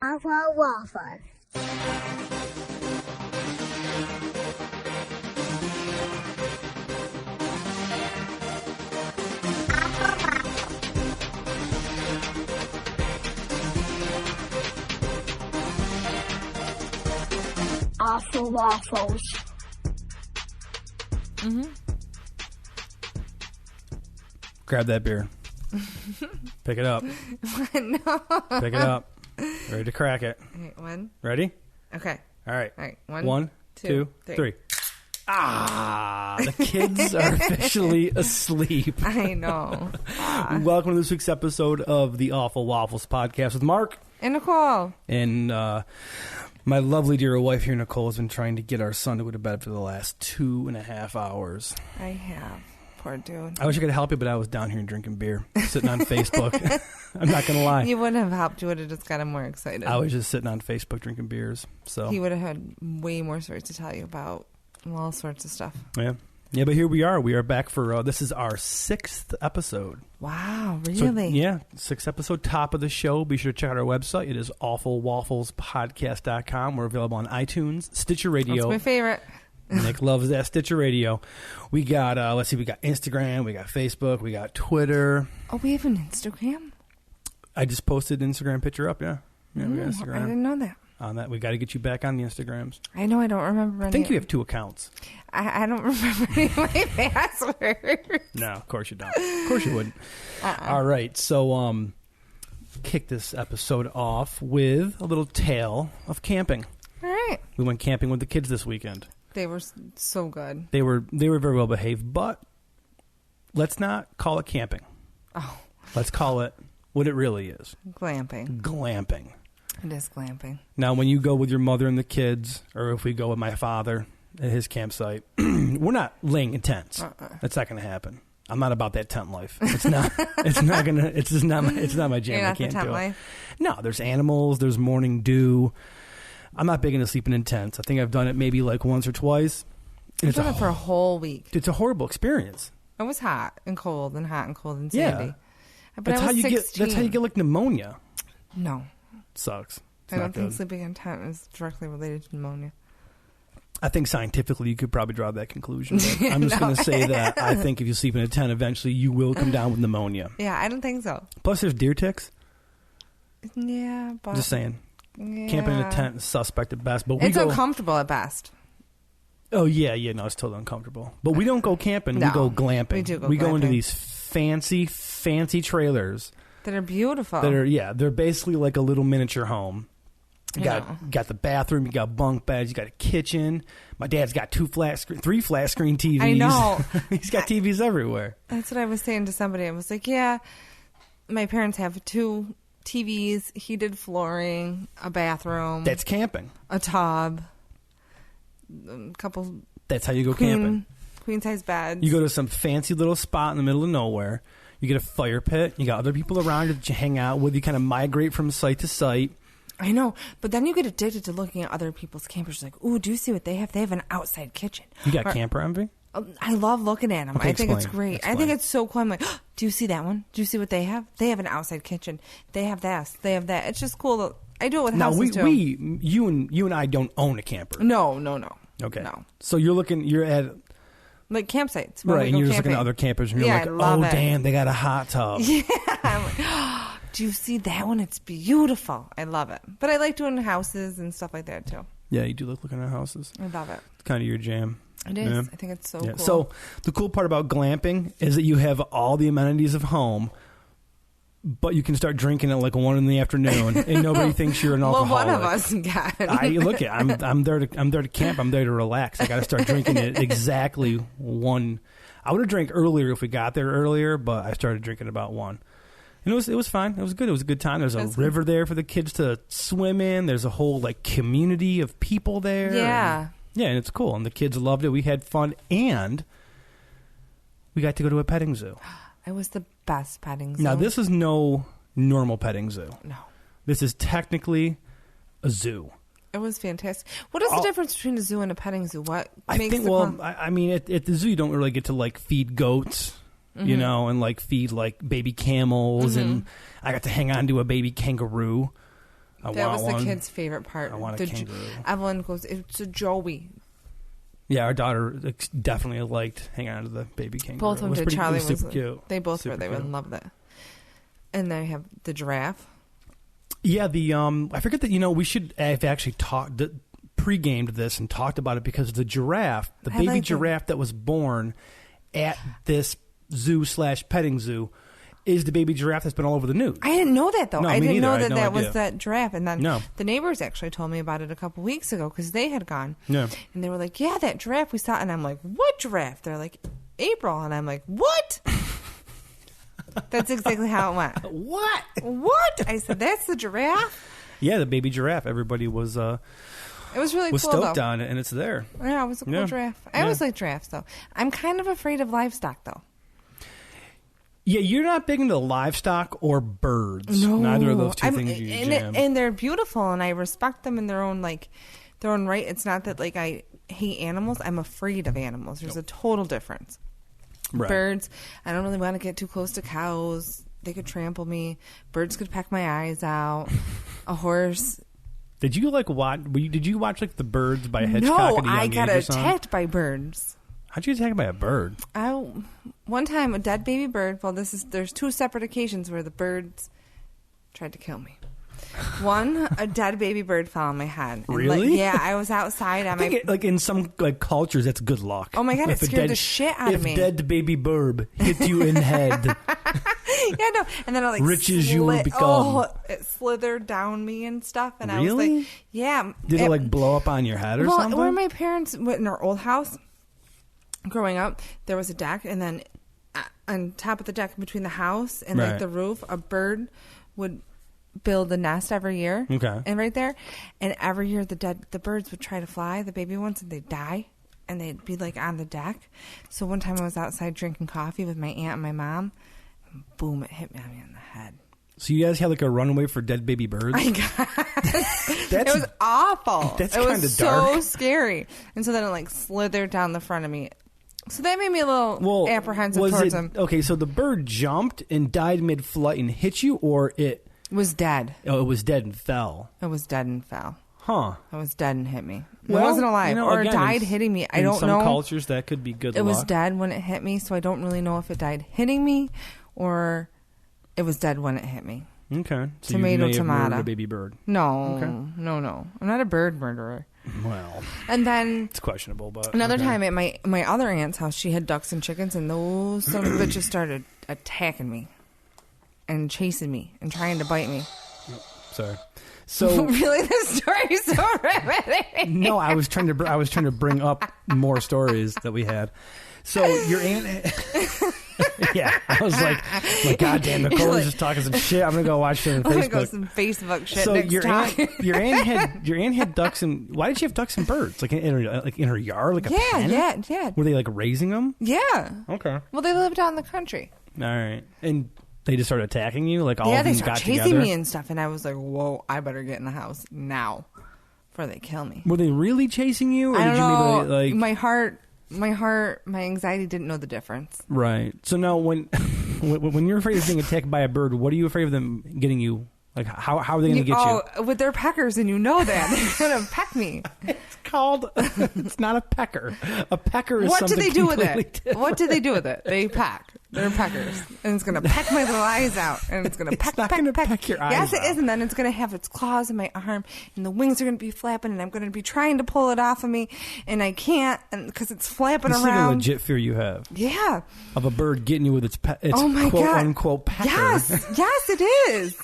Awful waffles. Awful waffles. Grab that beer. Pick it up. No. Pick it up. Ready to crack it. Okay, one. Ready? Okay. All right. All right. One, two, three. Ah, the kids are officially asleep. I know. Welcome to this week's episode of the Awful Waffles podcast with Mark. And Nicole. And my lovely dear wife here, Nicole, has been trying to get our son to go to bed for the last 2.5 hours. I have. Poor dude. I wish I could help you, but I was down here drinking beer, sitting on Facebook. I'm not going to lie. You wouldn't have helped. You would have just got him more excited. I was just sitting on Facebook drinking beers. So he would have had way more stories to tell you about all sorts of stuff. Yeah. Yeah, but here we are. We are back for, this is our 6th episode. Wow, really? So, yeah, 6th episode, top of the show. Be sure to check out our website. It is awfulwafflespodcast.com. We're available on iTunes, Stitcher Radio. That's my favorite. Nick loves that Stitcher Radio. We got, let's see, we got Instagram, we got Facebook, we got Twitter. Oh, we have an Instagram? I just posted an Instagram picture up, yeah. Yeah, we got Instagram. I didn't know that. On that, we got to get you back on the Instagrams. I know, I don't remember any. I think you have 2 accounts. I don't remember any of my passwords. No, of course you don't. Of course you wouldn't. All right, so kick this episode off with a little tale of camping. All right. We went camping with the kids this weekend. They were so good. They were very well behaved, but let's not call it camping. Oh. Let's call it what it really is. Glamping. Glamping. It is glamping. Now, when you go with your mother and the kids, or if we go with my father at his campsite, we're not laying in tents. That's not going to happen. I'm not about that tent life. It's not. It's not gonna. It's just not. It's not my jam. You're not I can't the tent do life? it. No, there's animals. There's morning dew. I'm not big into sleeping in tents. I think I've done it maybe like once or twice. I've done it for a whole week. It's a horrible experience. It was hot and cold and sandy. Yeah. But That's I was how you 16. get. That's how you get like pneumonia. No. It sucks. It's I not don't think good. sleeping in a tent is directly related to pneumonia. I think scientifically you could probably draw that conclusion. But I'm just going to say that I think if you sleep in a tent, eventually you will come down with pneumonia. Yeah, I don't think so. Plus, there's deer ticks. Yeah, but... Just saying. Yeah. Camping in a tent is suspect at best. But it's uncomfortable at best. Oh, yeah, no, it's totally uncomfortable. But we don't go camping. No, we go glamping. we do go We go into glamping. these fancy trailers. That are beautiful. They're basically like a little miniature home. You Yeah. got the bathroom, you got bunk beds, you got a kitchen. My dad's got 3 flat screen TVs. I know. He's got TVs everywhere. That's what I was saying to somebody. I was like, yeah, my parents have 2 TVs, heated flooring, a bathroom. That's camping. A tub. A couple... That's how you go camping. Queen size beds. You go to some fancy little spot in the middle of nowhere. You get a fire pit. You got other people around you that you hang out with. You kind of migrate from site to site. I know, but then you get addicted to looking at other people's campers. Like, ooh, do you see what they have? They have an outside kitchen. You got camper envy? I love looking at them. Okay, I think it's explain. great. I think it's so cool. I'm like, oh, do you see that one? Do you see what they have? They have an outside kitchen. They have this. They have that. It's just cool. I do it with houses too. You and I don't own a camper. No. Okay. No. So you're at like campsites. right, and go you're just camping. looking at other campers, and you're Yeah, like, I love oh it. damn, they got a hot tub. Yeah. I'm like, oh, do you see that one? It's beautiful. I love it. But I like doing houses and stuff like that too. Yeah, you do like looking at houses. I love it. It's kind of your jam. It is. Yeah. I think it's so cool. So the cool part about glamping is that you have all the amenities of home, but you can start drinking at like 1 in the afternoon, and nobody thinks you're an alcoholic. Well, one of us got. I'm there to camp. I'm there to relax. I got to start drinking at exactly 1. I would have drank earlier if we got there earlier, but I started drinking about 1. And it was fine. It was good. It was a good time. There's a river there for the kids to swim in. There's a whole like community of people there. Yeah. And it's cool. And the kids loved it. We had fun, and we got to go to a petting zoo. It was the best petting zoo. Now, this is no normal petting zoo. No. This is technically a zoo. It was fantastic. What is the difference between a zoo and a petting zoo? What makes at the zoo you don't really get to like feed goats, you know, and like feed like baby camels, and I got to hang on to a baby kangaroo. That was the kid's favorite part. I want a kangaroo. Evelyn goes, it's a Joey. Yeah, our daughter definitely liked hanging on to the baby kangaroo. Both of them did. Charlie was super cute. They both super were. They cute. would love that. And they have the giraffe. Yeah, I forget that. We should have actually pre-gamed this and talked about it because the giraffe, the baby giraffe that was born at this zoo/petting zoo, is the baby giraffe that's been all over the news. I didn't know that, though. No, I me didn't neither. know I had that no that was idea. that giraffe. And then No. the neighbors actually told me about it a couple weeks ago because they had gone. Yeah. And they were like, yeah, that giraffe we saw. And I'm like, what giraffe? They're like, April. And I'm like, what? That's exactly how it went. What? What? I said, that's the giraffe? Yeah, the baby giraffe. Everybody was It was really cool, stoked though. on it, and it's there. Yeah, it was a cool giraffe. I always like giraffes, though. I'm kind of afraid of livestock, though. Yeah, you're not big into livestock or birds. No. Neither of those two things you jam. And they're beautiful, and I respect them in their own right. It's not that I hate animals. I'm afraid of animals. There's a total difference. Right. Birds, I don't really want to get too close to cows. They could trample me. Birds could peck my eyes out. A horse. Did you watch? Did you watch the Birds by Hitchcock? No, I got attacked by birds. How'd you get attacked by a bird? One time, a dead baby bird. Well, there's two separate occasions where the birds tried to kill me. One, a dead baby bird fell on my head. And Really? Yeah, I was outside. I think in some cultures, that's good luck. Oh my God, it scared the shit out of me. If dead baby bird hit you in the head. Yeah, no. And then it rich as you will become. Oh, it slithered down me and stuff. And I was like, yeah. Did it blow up on your head or something? Where my parents went in our old house, growing up, there was a deck. And then on top of the deck between the house and the roof, a bird would build a nest every year. Okay. And right there. And every year the birds would try to fly, the baby ones, and they'd die. And they'd be on the deck. So one time I was outside drinking coffee with my aunt and my mom. And boom, it hit me on the head. So you guys had a runway for dead baby birds? I guess. It was awful. That's kind of dark. so scary. And so then it slithered down the front of me. So that made me a little apprehensive towards him. Okay, so the bird jumped and died mid-flight and hit you, or it was dead. Oh, it was dead and fell. It was dead and fell. Huh. It was dead and hit me. Well, it wasn't alive. Or again, died hitting me. I don't know. In some cultures, that could be good luck. It was dead when it hit me, so I don't really know if it died hitting me or it was dead when it hit me. Okay. So tomato, you may have tomato. murdered a baby bird. No. Okay. No. I'm not a bird murderer. Well. And then it's questionable, but another time at my other aunt's house, she had ducks and chickens, and those son of bitches started attacking me and chasing me and trying to bite me. Oh, sorry. So really, this story's so riveting. No, I was trying to bring up more stories that we had. So your aunt, yeah, I was like, God damn, Nicole was just talking some shit. I'm gonna go watch it on Facebook. I'm gonna go some Facebook shit. So next time. your aunt had ducks and why did she have ducks and birds in her yard pen? Yeah. Were they raising them? Yeah. Okay. Well, they lived out in the country. All right, and they just started attacking you, all of they them started got chasing together? me and stuff, and I was like, "Whoa, I better get in the house now, before they kill me." Were they really chasing you, or I don't did you know. maybe My heart, my anxiety didn't know the difference. Right. So now, when you're afraid of being attacked by a bird, what are you afraid of them getting you? How are they going to get you? Oh, with their peckers, and you know that they're going to peck me. It's called. It's not a pecker. A pecker is what do something they do with it? different. What do they do with it? They peck. They're peckers, and it's going to peck my little eyes out, and it's going to peck, not gonna peck your eyes Yes, it out. is, and then it's going to have its claws in my arm, and the wings are going to be flapping, and I'm going to be trying to pull it off of me, and I can't, because it's flapping This around. is a legit fear you have. Yeah. Of a bird getting you with its Oh my quote God. unquote pecker. Yes, it is.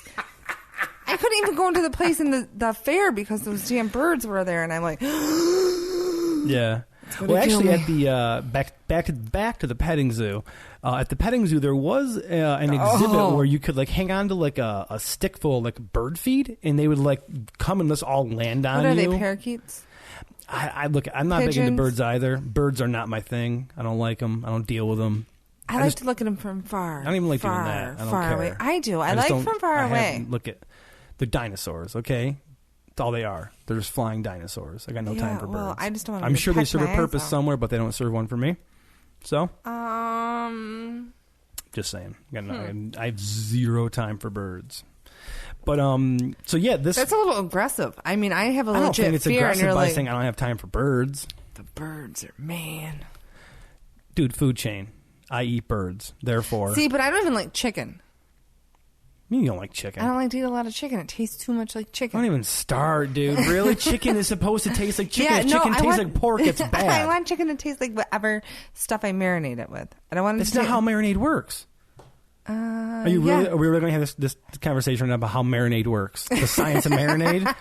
I couldn't even go into the place in the fair because those damn birds were there, and I'm like, yeah. Well, actually, at the back to the petting zoo. At the petting zoo, there was an exhibit where you could hang on to a stick full of bird feed, and they would come and let's all land on you. what are they, parakeets? I'm not big into birds either. Birds are not my thing. I don't like them. I don't deal with them. I like to look at them from far. I don't even like doing that. I don't far care. away. I do. I like from far away. Look at they're dinosaurs. Okay, that's all they are. They're just flying dinosaurs. I got no time for birds. Well, I just don't want. I'm sure they serve a purpose somewhere, but they don't serve one for me. So, just saying. I have zero time for birds. But so yeah, That's a little aggressive. I mean, I have a legit I don't think it's fear, aggressive and you're by like, saying I don't have time for birds. the birds are man. Dude, food chain. I eat birds. Therefore, See, but I don't even like chicken. you don't like chicken. I don't like to eat a lot of chicken. It tastes too much like chicken. Don't even start, dude. Really? Chicken is supposed to taste like chicken. Yeah, If no, chicken I tastes want- like pork, it's bad. I want chicken to taste like whatever stuff I marinate it with. I don't want it That's to not how marinade works. Are you really? Are we really going to have this conversation about how marinade works? The science of marinade?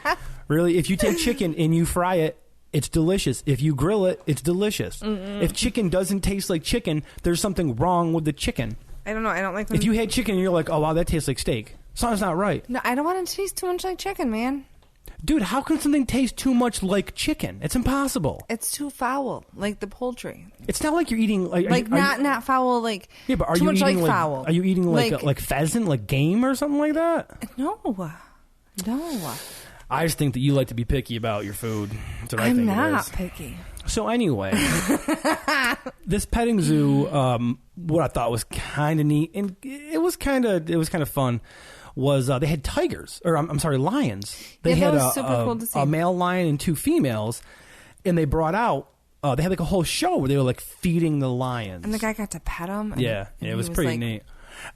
Really? If you take chicken and you fry it, it's delicious. If you grill it, it's delicious. If chicken doesn't taste like chicken, there's something wrong with the chicken. I don't know. I don't like them. If you had chicken and you're like, oh, wow, that tastes like steak. Something's not right. No, I don't want it to taste too much like chicken, man. Dude, how can something taste too much like chicken? It's impossible. It's too foul, like the poultry. It's not like you're eating... Like, not foul, like yeah, but are too you much eating like fowl. Are you eating like pheasant, like game or something like that? No. I just think that you like to be picky about your food. That's what I I'm think not it is. picky. So anyway, this petting zoo, what I thought was kind of neat, and it was kind of fun, was they had tigers, or I'm sorry, lions. They Yeah, that had was super cool to see. a male lion and 2 females, and they brought out. They had like a whole show where they were like feeding the lions. And the guy got to pet him. And Yeah, and it was he pretty like, neat.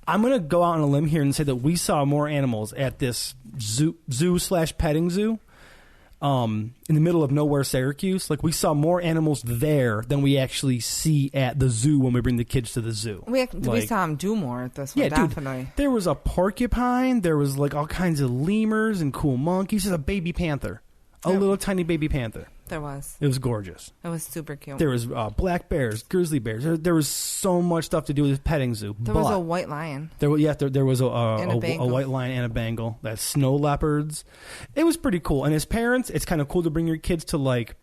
I'm going to go out on a limb here and say that we saw more animals at this zoo/petting zoo in the middle of nowhere, Syracuse. Like, we saw more animals there than we actually see at the zoo when we bring the kids to the zoo. We Like, saw him do more at this one, yeah, definitely. dude, there was a porcupine. There was like all kinds of lemurs and cool monkeys. There's a baby panther. A little tiny baby panther. There was. It was gorgeous. It was super cute. There was black bears, grizzly bears. There was so much stuff to do with this petting zoo. There was a white lion. There was a Bengal. white lion and a Bengal. That's snow leopards. It was pretty cool. And as parents, it's kind of cool to bring your kids to like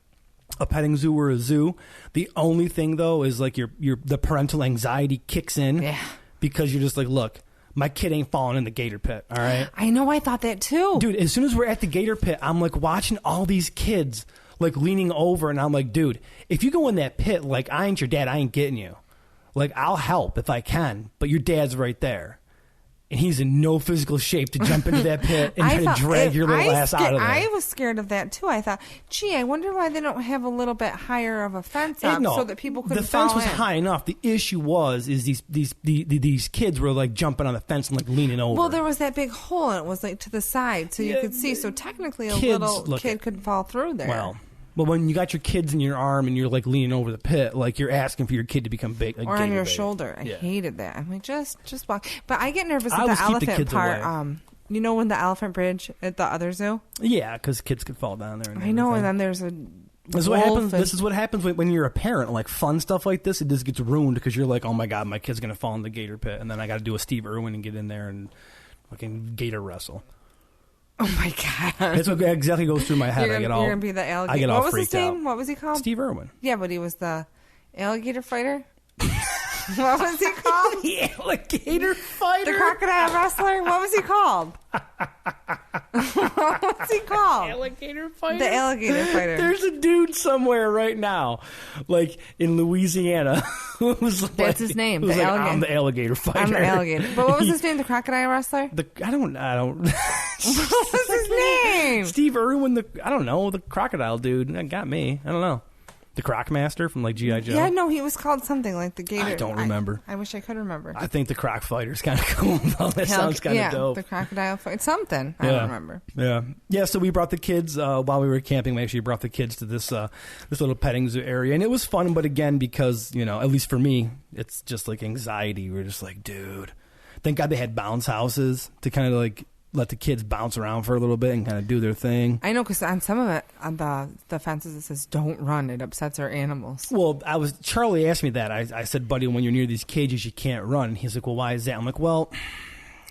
a petting zoo or a zoo. The only thing though is like the parental anxiety kicks in. Yeah. Because you're just like, look, my kid ain't falling in the gator pit, all right? I know, I thought that too. Dude, as soon as we're at the gator pit, I'm like watching all these kids like leaning over, and I'm like, dude, if you go in that pit, like, I ain't your dad, I ain't getting you. Like, I'll help if I can, but your dad's right there. And he's in no physical shape to jump into that pit and try to drag your little ass out of there. I was scared of that too. I thought, gee, I wonder why they don't have a little bit higher of a fence up so that people couldn't fall in. The fence was high enough. The issue was these kids were like jumping on the fence and like leaning over. Well, there was that big hole and it was like to the side so you could see. So technically a Kids, little kid could fall through there. Well, but when you got your kids in your arm and you're like leaning over the pit, like you're asking for your kid to become big, like or on your big. shoulder. I Yeah. hated that. I'm like, just walk. But I get nervous I at the always keep the elephant kids part. away. You know, when the elephant bridge at the other zoo. Yeah, because kids could fall down there. And I know, everything. and then there's a. This is what happens. This is what happens when you're a parent. Like fun stuff like this, it just gets ruined because you're like, oh my god, my kid's gonna fall in the gator pit, and then I got to do a Steve Irwin and get in there and fucking gator wrestle. Oh my god! That's what exactly goes through my head. You're gonna be the alligator. I get all what was his freaked out. name? What was he called? Steve Irwin. Yeah, but he was the alligator fighter. What was he called? The alligator fighter. The crocodile wrestler. What was he called? What was he called? Alligator fighter. The alligator fighter. There's a dude somewhere right now, like in Louisiana, who's like, That's his name. who's The like, alligator. I'm the alligator fighter. I'm the alligator. But what was his name? The crocodile wrestler. I don't. What was his name? Steve Irwin. I don't know. The crocodile dude. That got me. I don't know. The Croc Master from like G.I. Joe. Yeah, no, he was called something like the gator. I don't remember. I wish I could remember. I think the Croc Fighter's kind of cool. That sounds kind of dope. The crocodile fight. Something. I don't remember. Yeah. So we brought the kids while we were camping. We actually brought the kids to this little petting zoo area, and it was fun. But again, because at least for me, it's just like anxiety. We're just like, dude. Thank God they had bounce houses to kind of like let the kids bounce around for a little bit and kind of do their thing. I know, because on some of it, on the fences, it says "Don't run." It upsets our animals. Well, Charlie asked me that. I said, buddy, when you're near these cages, you can't run. And he's like, well, why is that? I'm like, well,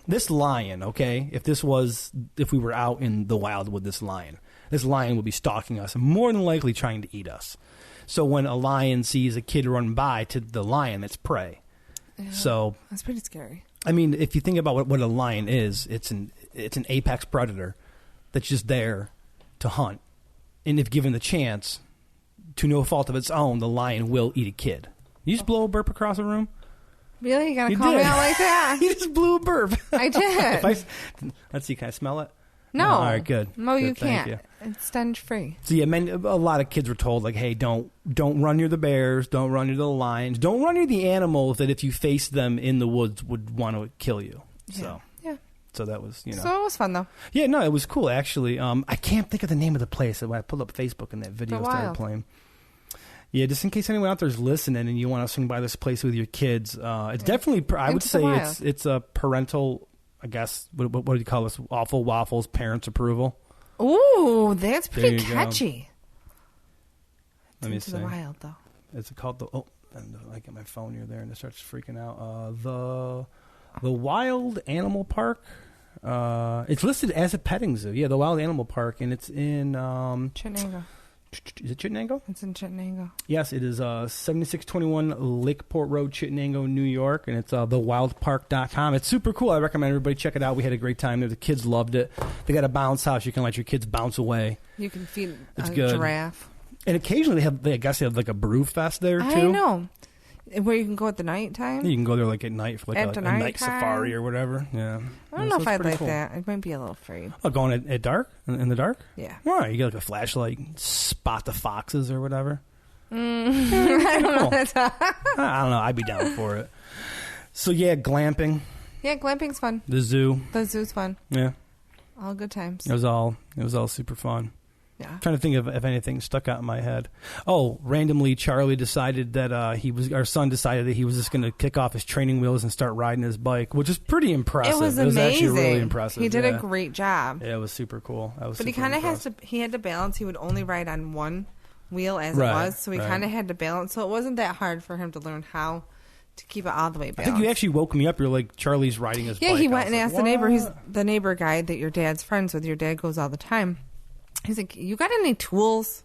this lion, okay, if we were out in the wild with this lion would be stalking us and more than likely trying to eat us. So when a lion sees a kid run by to the lion, it's prey. Yeah, so that's pretty scary. I mean, if you think about what a lion is, it's an apex predator that's just there to hunt. And if given the chance, to no fault of its own, the lion will eat a kid. You just blow a burp across the room? Really? You gonna You call did. me out like that? You just blew a burp. I did. Let's see. Can I smell it? No. All right, good. No, Good, you thank can't. you. It's stench free. So yeah, a lot of kids were told like, hey, don't run near the bears, don't run near the lions, don't run near the animals that if you face them in the woods would want to kill you. So Yeah. So that was, So it was fun though. Yeah, no, it was cool actually. I can't think of the name of the place. When I pulled up Facebook and that video The started Wild. playing. Yeah, just in case anyone out there's listening and you want to swing by this place with your kids, it's definitely. I would Into the say Wild. it's a parental. I guess what do you call this? Awful Waffles parents' approval. Ooh, that's pretty There you go. catchy. Let me Into see. the Wild though. It's called the. Oh, and I get my phone near there and it starts freaking out. The Wild Animal Park. It's listed as a petting zoo. Yeah, the Wild Animal Park, and it's in. Chittenango. Is it Chittenango? It's in Chittenango. Yes, it is 7621 Lakeport Road, Chittenango, New York, and it's thewildpark.com. It's super cool. I recommend everybody check it out. We had a great time there. The kids loved it. They got a bounce house. You can let your kids bounce away. You can feed It's a good. giraffe. And occasionally I guess they have like a brew fest there too. I know. Where you can go at the nighttime. You can go there like at night for like At a the night nighttime. safari or whatever. Yeah. I don't Yeah, know so if it's I'd pretty like cool. that. I might be a little afraid. Oh, going at dark? In the dark? Yeah. Why? You get like a flashlight, spot the foxes or whatever. I don't know. I don't know. I'd be down for it. So yeah, glamping, Yeah, glamping's fun. the zoo. The zoo's fun. Yeah, All good times. it was all super fun. Yeah. I'm trying to think of if anything stuck out in my head. Oh, randomly, Charlie decided that our son decided that he was just going to kick off his training wheels and start riding his bike, which is pretty impressive. It was It was amazing. actually really impressive. He did yeah. a great job. Yeah, it was super cool. But he kind of he had to balance. He would only ride on one wheel as Right, it was, so he right. kind of had to balance. So it wasn't that hard for him to learn how to keep it all the way I balanced. think you actually woke me up. You're like, Charlie's riding his bike. Yeah, he I went was and like, asked the neighbor. He's "What?" the neighbor guy that your dad's friends with. Your dad goes all the time. He's like, you got any tools?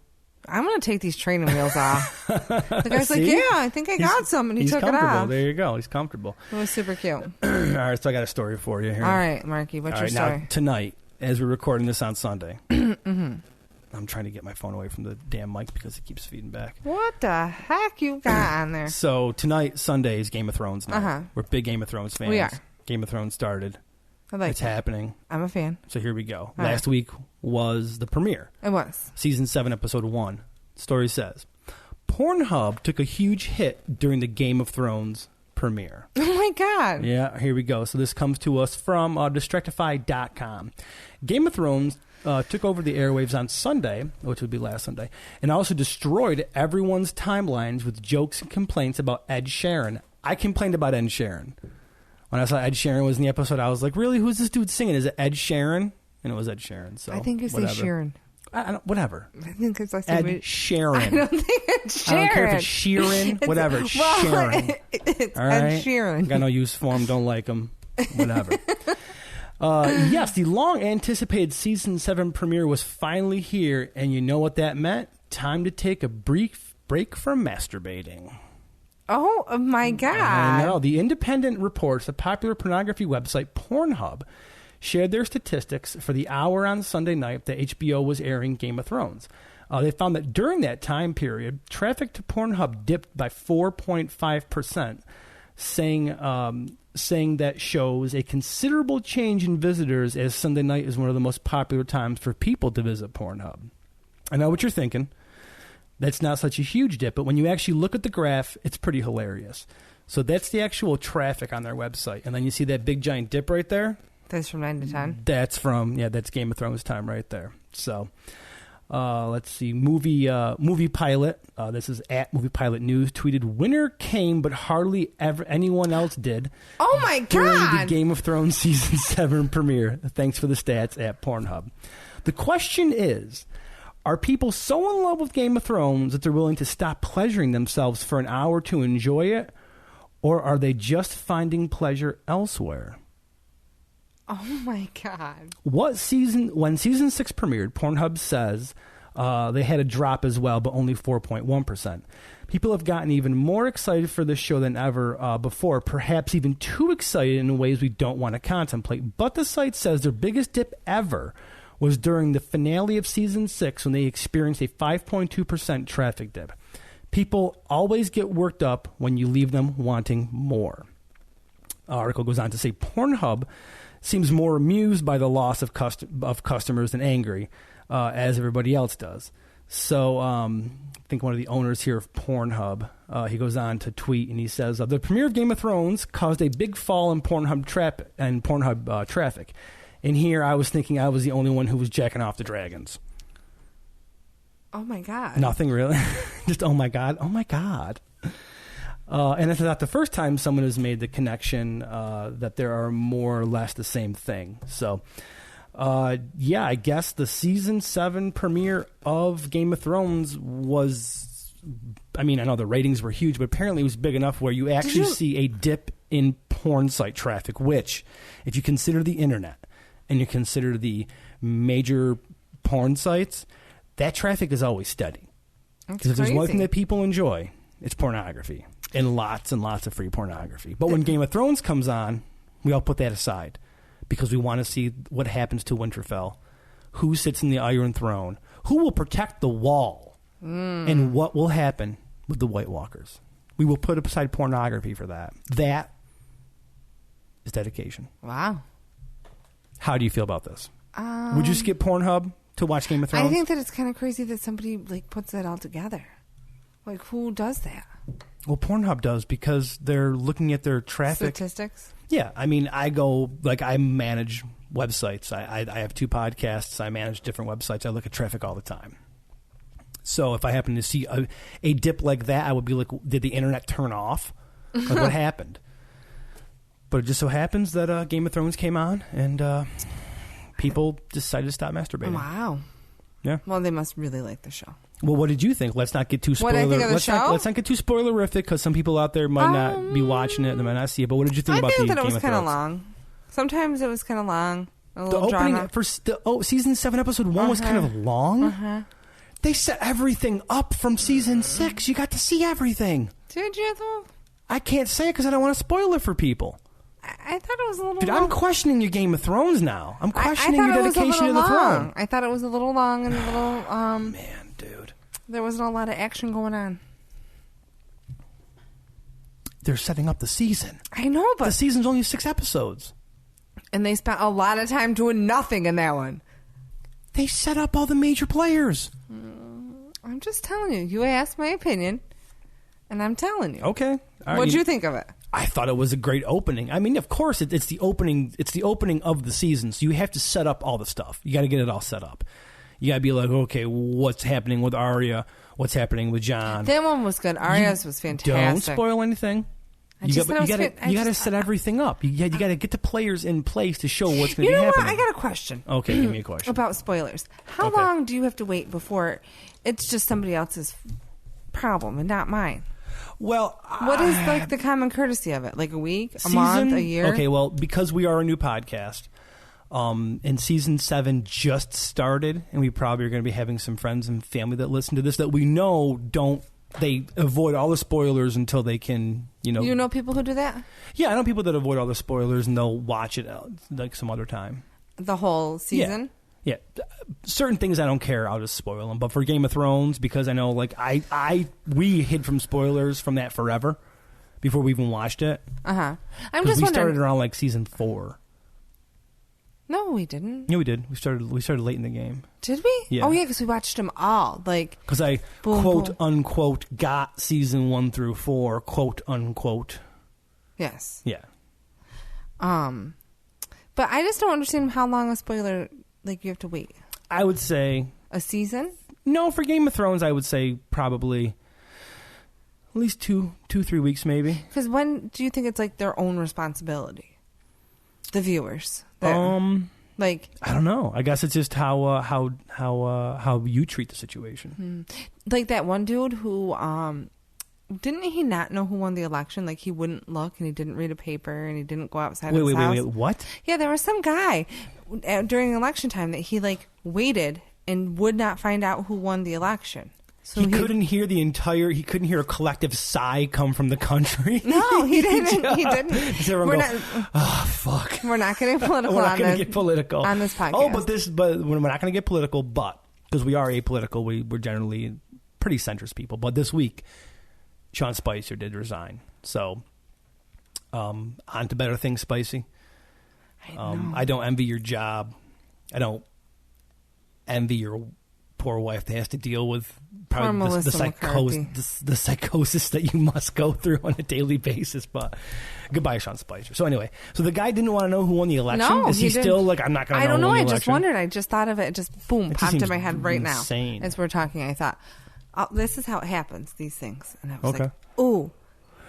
I'm going to take these training wheels off. The guy's like, See? yeah, I think I got some. And he He's took it comfortable. off. There you go. He's comfortable. It was super cute. All right, so I got a story for you here. All right, Marky, what's All your right, story? now tonight, as we're recording this on Sunday, I'm trying to get my phone away from the damn mic because it keeps feeding back. What the heck you got on there? So tonight, Sunday, is Game of Thrones night. Uh-huh. We're big Game of Thrones fans. We are. Game of Thrones started. I like It's that. happening. I'm a fan. So here we go. All Last week was the premiere. It was. Season 7, Episode 1. Story says, PornHub took a huge hit during the Game of Thrones premiere. Oh, my God. Yeah, here we go. So this comes to us from Distractify.com. Game of Thrones took over the airwaves on Sunday, which would be last Sunday, and also destroyed everyone's timelines with jokes and complaints about Ed Sheeran. I complained about Ed Sheeran. When I saw Ed Sheeran was in the episode, I was like, really? Who's this dude singing? Is it Ed Sheeran? And it was Ed Sheeran. So I think you say whatever. Sheeran. I don't, whatever. I think it's like Ed Sheeran. I don't think it's Sheeran. I don't care if it's Sheeran, whatever. It's Sheeran. It's All Ed right? Sheeran. Got no use for him. Don't like him. Whatever. Yes, the long-anticipated Season 7 premiere was finally here, and you know what that meant? Time to take a brief break from masturbating. Oh, my God. I know. The Independent reports the popular pornography website PornHub shared their statistics for the hour on Sunday night that HBO was airing Game of Thrones. They found that during that time period, traffic to PornHub dipped by 4.5%, saying that shows a considerable change in visitors as Sunday night is one of the most popular times for people to visit PornHub. I know what you're thinking. That's not such a huge dip, but when you actually look at the graph, it's pretty hilarious. So that's the actual traffic on their website. And then you see that big giant dip right there? That's from 9 to 10. That's that's Game of Thrones time right there. So let's see. Movie Pilot, this is at Movie Pilot News, tweeted, winner came, but hardly ever anyone else did. Oh, my During the God. Game of Thrones Season 7 premiere. Thanks for the stats at PornHub. The question is, are people so in love with Game of Thrones that they're willing to stop pleasuring themselves for an hour to enjoy it? Or are they just finding pleasure elsewhere? Oh, my God. When Season 6 premiered, PornHub says they had a drop as well, but only 4.1%. People have gotten even more excited for this show than ever before, perhaps even too excited in ways we don't want to contemplate. But the site says their biggest dip ever was during the finale of Season 6 when they experienced a 5.2% traffic dip. People always get worked up when you leave them wanting more. article goes on to say Pornhub seems more amused by the loss of customers than angry, as everybody else does. So I think one of the owners here of Pornhub, he goes on to tweet, and he says, the premiere of Game of Thrones caused a big fall in Pornhub traffic. And here I was thinking I was the only one who was jacking off the dragons. Oh, my God. Nothing really. Just, oh, my God. Oh, my God. And it's not the first time someone has made the connection that there are more or less the same thing. So, yeah, I guess the Season 7 premiere of Game of Thrones was... I mean, I know the ratings were huge, but apparently it was big enough where you actually see a dip in porn site traffic, which, if you consider the internet and you consider the major porn sites, that traffic is always steady. Because if there's one thing that people enjoy, it's pornography. And lots of free pornography. But when Game of Thrones comes on, we all put that aside because we want to see what happens to Winterfell, who sits in the Iron Throne, who will protect the wall, and what will happen with the White Walkers. We will put aside pornography for that. That is dedication. Wow. How do you feel about this? Would you skip Pornhub to watch Game of Thrones? I think that it's kind of crazy that somebody puts that all together. Like, who does that? Well, Pornhub does because they're looking at their traffic. Statistics? Yeah. I mean, I manage websites. I have 2 podcasts. I manage different websites. I look at traffic all the time. So if I happen to see a dip like that, I would be like, did the internet turn off? Like, what happened? But it just so happens that Game of Thrones came on and people decided to stop masturbating. Wow. Yeah. Well, they must really like the show. Well, what did you think? Let's not get too spoiler. What did I think of the show? Let's not get too spoilerific because some people out there might not be watching it and they might not see it. But what did you think about the Game of Thrones? I think that it was kind of long. Sometimes it was kind of long. A little the opening drama. for season 7, episode 1 was kind of long. They set everything up from season 6. You got to see everything. Did you though? I can't say it because I don't want to spoil it for people. I thought it was a little Dude, long. I'm questioning your Game of Thrones now. I'm questioning your I dedication to the throne. I thought it was a little long and a little... Man, dude. There wasn't a lot of action going on. They're setting up the season. I know, but... The season's only 6 episodes. And they spent a lot of time doing nothing in that one. They set up all the major players. I'm just telling you. You asked my opinion, and I'm telling you. Okay. What'd you think of it? I thought it was a great opening. I mean, of course, it's the opening. It's the opening of the season, so you have to set up all the stuff. You got to get it all set up. You got to be like, okay, what's happening with Arya? What's happening with Jon? That one was good. Arya's was fantastic. Don't spoil anything. You got to set everything up. You got to get the players in place to show what's going to be happening. I got a question. Okay, give me a question. About spoilers. How long do you have to wait before it's just somebody else's problem and not mine? Well, what is like the common courtesy of it? Like a week, a month, a year? Okay, well, because we are a new podcast, and season 7 just started, and we probably are going to be having some friends and family that listen to this that we know they avoid all the spoilers until they can, You know people who do that? Yeah, I know people that avoid all the spoilers and they'll watch it like some other time. The whole season? Yeah. Certain things I don't care, I'll just spoil them. But for Game of Thrones, because I know, like, we hid from spoilers from that forever before we even watched it. I'm just wondering. We started around like season 4. No, we didn't. Yeah, we did. We started late in the game. Did we? Yeah. Oh, yeah, because we watched them all. Like, because I quote unquote got season 1 through 4, quote unquote. Yes. Yeah. But I just don't understand how long a spoiler you have to wait. I would say a season. No, for Game of Thrones, I would say probably at least 2-3 weeks, maybe. Because when do you think it's like their own responsibility? The viewers. I don't know. I guess it's just how you treat the situation. Like that one dude who didn't he not know who won the election? Like he wouldn't look and he didn't read a paper and he didn't go outside his house. Wait, what? Yeah, there was some guy during election time that he waited and would not find out who won the election. So he couldn't hear he couldn't hear a collective sigh come from the country. No, he didn't. He didn't. Fuck. We're not getting political. We're not going to get political on this podcast. Oh, but we're not going to get political. But because we are apolitical, we're generally pretty centrist people. But this week, Sean Spicer did resign. So on to better things, Spicy. I don't envy your job. I don't envy your poor wife that has to deal with probably the psychosis that you must go through on a daily basis. But goodbye, Sean Spicer. So anyway, so the guy didn't want to know who won the election. No, is he still like, I'm not going to know? I don't know. I just wondered. I just thought of it. It just boom, popped in my head right insane. Now as we're talking. I thought, oh, this is how it happens. These things, and I was like, oh,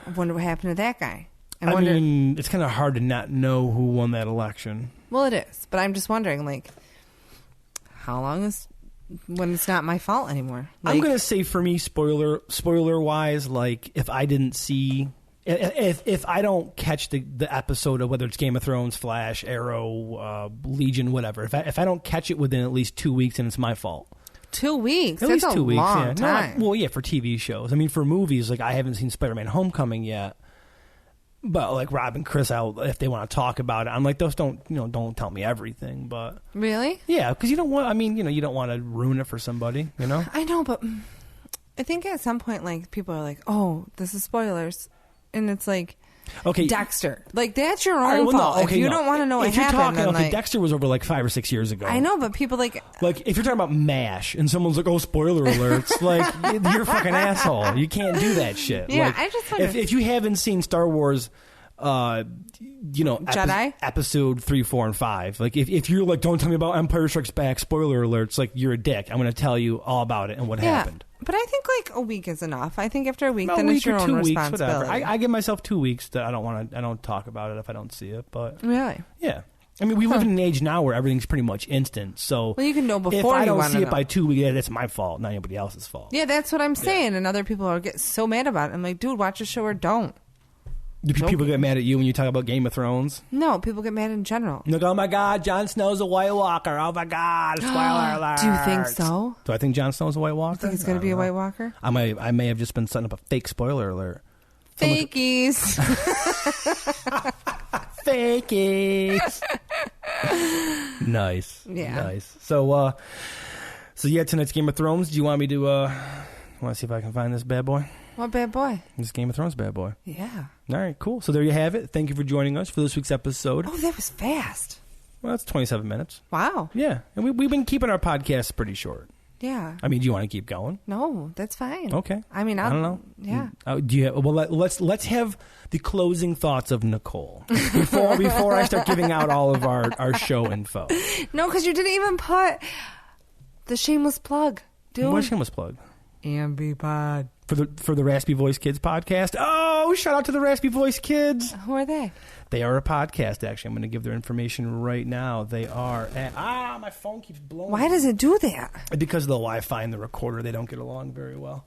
I wonder what happened to that guy. I mean, it's kind of hard to not know who won that election. Well, it is, but I'm just wondering, like, how long is when it's not my fault anymore? Like, I'm going to say for me, spoiler wise, like if I didn't see, if I don't catch the episode of whether it's Game of Thrones, Flash, Arrow, Legion, whatever, if I don't catch it within at least 2 weeks, then it's my fault. 2 weeks? At That's least 2 weeks. Long time. Well, yeah, for TV shows. I mean, for movies, like I haven't seen Spider-Man: Homecoming yet. But like Rob and Chris out, if they want to talk about it, I'm like, those don't tell me everything. But really, yeah, because you don't want. I mean, you don't want to ruin it for somebody. I know, but I think at some point, like people are like, "Oh, this is spoilers," and it's like, okay, Dexter, like that's your own fault. If you don't want to know what happened, then like, Dexter was over like 5 or 6 years ago. I know, but people like if you're talking about MASH and someone's like, "Oh, spoiler alerts," like you're a fucking asshole. You can't do that shit. Yeah, like, I just wonder if you haven't seen Star Wars. Jedi episode 3, 4, and 5. Like if you're like, don't tell me about Empire Strikes Back, spoiler alerts, like you're a dick. I'm going to tell you all about it and what happened. But I think like a week is enough. I think after a week, then it's your own responsibility. Whatever. I give myself 2 weeks that I don't talk about it if I don't see it. But really, yeah. I mean, we live in an age now where everything's pretty much instant. So you can know before. If I don't see it by 2 weeks, that's my fault, not anybody else's fault. Yeah, that's what I'm saying. And other people get so mad about it. I'm like, dude, watch a show or don't. Do people get mad at you when you talk about Game of Thrones? No, people get mad in general. Like, oh my God, Jon Snow's a White Walker. Oh my God, spoiler alert. Do you think so? Do I think Jon Snow's a White Walker? You think he's going to be a White Walker? I may have just been setting up a fake spoiler alert. Fakies. Fakies. Nice. Yeah. Nice. So yeah, tonight's Game of Thrones. Do you want me to, want to see if I can find this bad boy? What bad boy? This Game of Thrones bad boy. Yeah. All right, cool. So there you have it. Thank you for joining us for this week's episode. Oh, that was fast. Well, that's 27 minutes. Wow. Yeah. And we've been keeping our podcasts pretty short. Yeah. I mean, do you want to keep going? No, that's fine. Okay. I mean, I don't know. Yeah. Do you? Well, let's have the closing thoughts of Nicole before I start giving out all of our show info. No, because you didn't even put the shameless plug, dude. What shameless plug? nbsp for the Raspy Voice Kids podcast. Oh, shout out to the Raspy Voice Kids. Who are they? They are a podcast, actually. I'm going to give their information right now. They are at... my phone keeps blowing. Why does it do that? Because of the Wi-Fi and the recorder. They don't get along very well.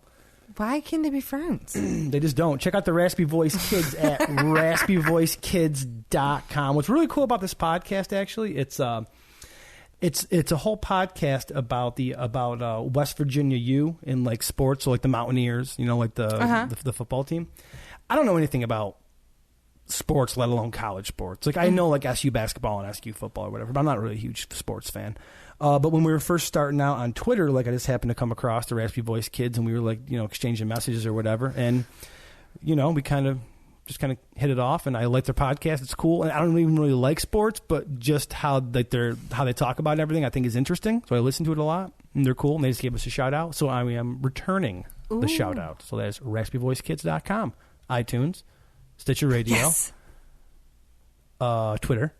Why can't they be friends? They just don't. Check out the Raspy Voice Kids at raspyvoicekids.com. What's really cool about this podcast, actually, it's a whole podcast about West Virginia U in like sports, so like the Mountaineers, like the football team. I don't know anything about sports, let alone college sports. Like I know like SU basketball and SU football or whatever, but I'm not really a huge sports fan. But when we were first starting out on Twitter, like I just happened to come across the Raspy Voice Kids, and we were like exchanging messages or whatever, and we kind of hit it off, and I like their podcast. It's cool, and I don't even really like sports, but just how they talk about everything I think is interesting. So I listen to it a lot, and they're cool, and they just gave us a shout out. So I am returning the shout out. So that's raspyvoicekids.com, iTunes, Stitcher Radio, yes. Twitter,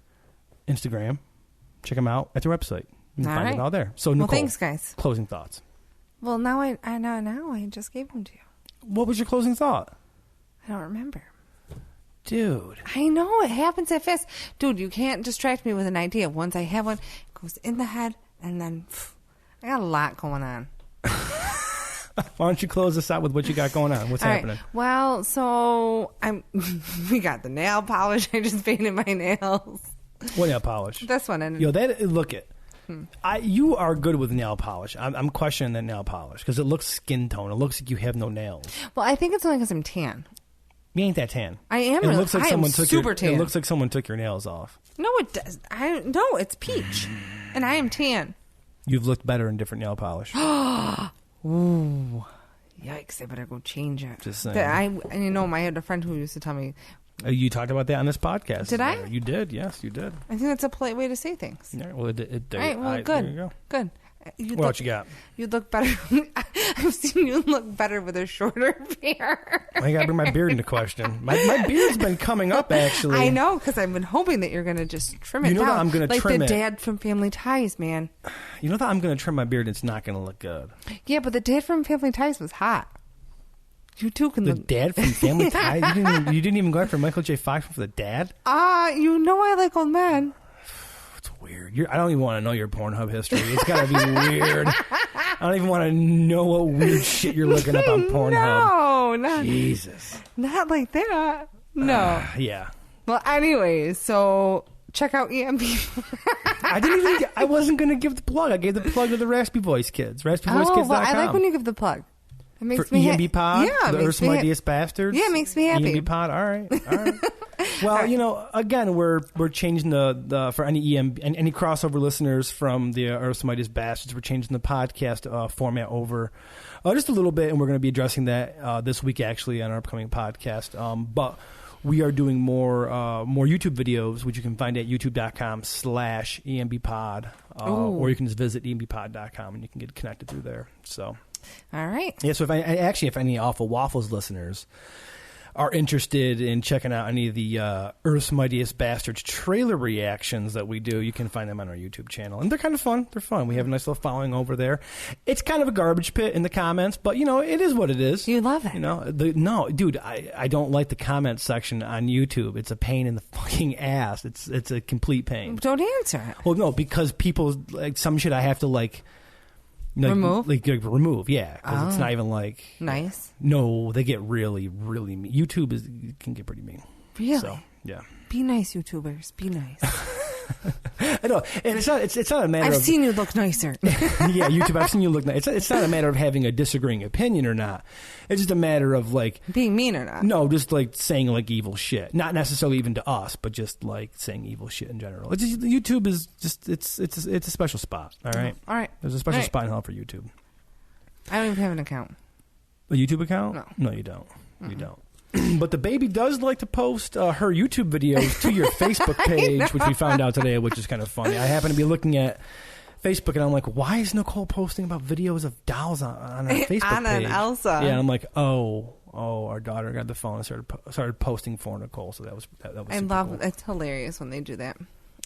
Instagram. Check them out at their website. You can find it all there. So Nicole, thanks, guys. Closing thoughts. Well, now I just gave them to you. What was your closing thought? I don't remember. Dude. I know, it happens that fast. Dude, you can't distract me with an idea. Once I have one, it goes in the head, and then I got a lot going on. Why don't you close us out with what you got going on? What's happening? Right. Well, so we got the nail polish. I just painted my nails. What nail polish? This one. And look it. You are good with nail polish. I'm questioning that nail polish because it looks skin tone. It looks like you have no nails. Well, I think it's only because I'm tan. You ain't that tan. I am. It looks like someone took super tan. It looks like someone took your nails off. No, it does. No, it's peach, and I am tan. You've looked better in different nail polish. Ooh, yikes! I better go change it. Just saying. I had a friend who used to tell me, You talked about that on this podcast. Did I? You did. Yes, you did. I think that's a polite way to say things. Yeah, well, All right, well, good. There you go. Good. What else you got? You'd look better. I've seen you look better with a shorter beard. I got to bring my beard into question. My beard's been coming up, actually. I know, because I've been hoping that you're going to just trim it down. You know that I'm going to trim it. Like the dad from Family Ties, man. You know that I'm going to trim my beard and it's not going to look good. Yeah, but the dad from Family Ties was hot. You too can The look... dad from Family Ties? You didn't even go after Michael J. Fox for the dad? You know I like old men. It's weird. I don't even want to know your Pornhub history. It's got to be weird. I don't even want to know what weird shit you're looking up on Pornhub. No, not... Jesus. Not like that. No. Yeah. Well, anyways, so... Check out EMB. I wasn't going to give the plug. I gave the plug to the Raspy Voice Kids. RaspyVoiceKids.com. Well, I like when you give the plug. It makes For me EMB Pod? Yeah, the Earth's Mightiest Bastards? Yeah, it makes me happy. EMB Pod? All right. Well, again, we're changing the for any any crossover listeners from the Earth's Mightiest Bastards, we're changing the podcast format over just a little bit, and we're going to be addressing that this week, actually, on our upcoming podcast. But we are doing more YouTube videos, which you can find at youtube.com/EMBpod, or you can just visit EMBpod.com and you can get connected through there. So, all right. Yeah. So if any Awful Waffles listeners are interested in checking out any of the Earth's Mightiest Bastards trailer reactions that we do, you can find them on our YouTube channel. And they're kind of fun. They're fun. We have a nice little following over there. It's kind of a garbage pit in the comments, but, it is what it is. You love it. No, dude, I don't like the comment section on YouTube. It's a pain in the fucking ass. It's a complete pain. Don't answer it. Well, no, because people, some shit I have to, remove? Remove, yeah. Because it's not even nice. No, they get really, really mean. YouTube can get pretty mean. Really? So, yeah. Be nice, YouTubers. Be nice. I know. And it's not a matter of... I've seen you look nicer. Yeah, YouTube, I've seen you look nice. It's not a matter of having a disagreeing opinion or not. It's just a matter of, being mean or not. No, just, saying, evil shit. Not necessarily even to us, but just, saying evil shit in general. It's just, YouTube is just... It's a special spot, all right? All right. There's a special spot in hell for YouTube. I don't even have an account. A YouTube account? No. No, you don't. Mm-hmm. You don't. But the baby does like to post her YouTube videos to your Facebook page, which we found out today, which is kind of funny. I happen to be looking at Facebook, and I'm like, why is Nicole posting about videos of dolls on her Facebook Anna page? and Elsa. Yeah, and I'm like, our daughter got the phone and started posting for Nicole, so that was I love cool. It's hilarious when they do that.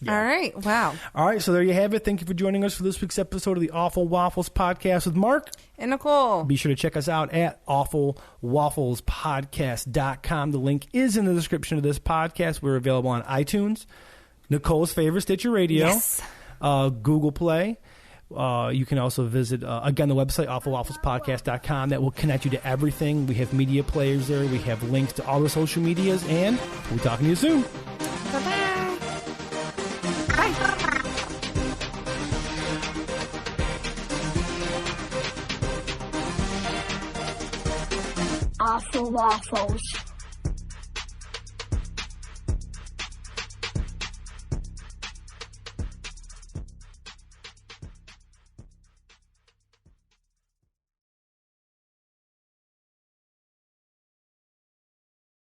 Yeah. All right. Wow. All right. So there you have it. Thank you for joining us for this week's episode of the Awful Waffles Podcast with Mark and Nicole. Be sure to check us out at awfulwafflespodcast.com. The link is in the description of this podcast. We're available on iTunes, Nicole's favorite Stitcher Radio, yes. Google Play. You can also visit, again, the website, awfulwafflespodcast.com. That will connect you to everything. We have media players there. We have links to all the social medias. And we'll be talking to you soon. Bye-bye. Awful Waffles.